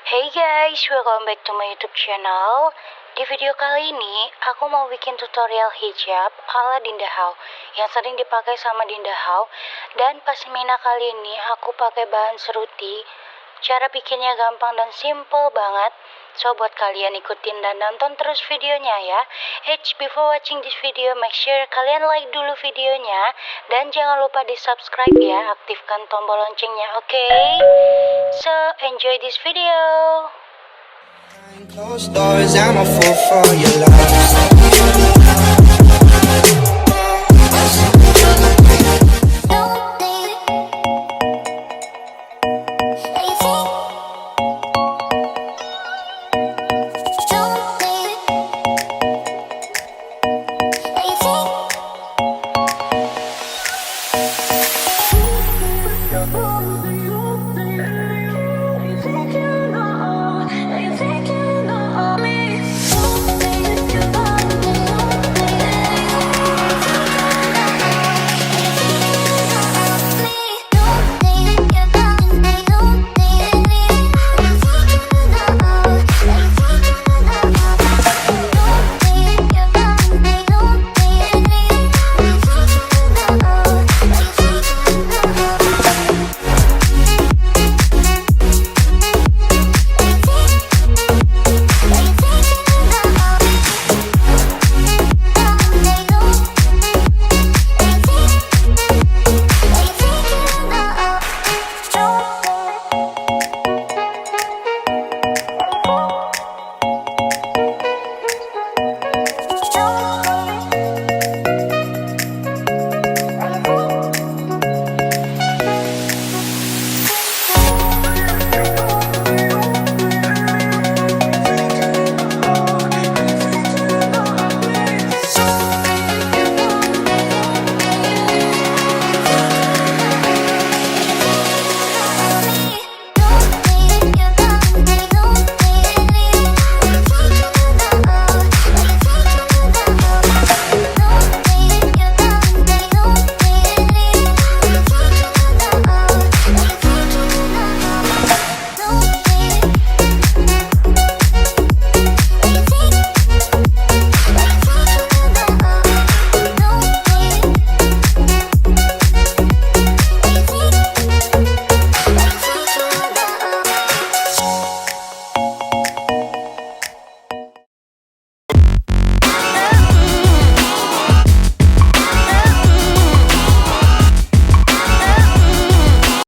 Hey guys, welcome back to my YouTube channel. Di video kali ini, aku mau bikin tutorial hijab ala Dinda Hauw yang sering dipakai sama Dinda Hauw. Dan pasmina kali ini aku pakai bahan seruti. Cara bikinnya gampang dan simple banget. So buat kalian ikutin dan nonton terus videonya ya. Before watching this video, make sure kalian like dulu videonya. Dan jangan lupa di subscribe ya, aktifkan tombol loncengnya, oke? So enjoy this video. Closed doors, I'm a fool for your love.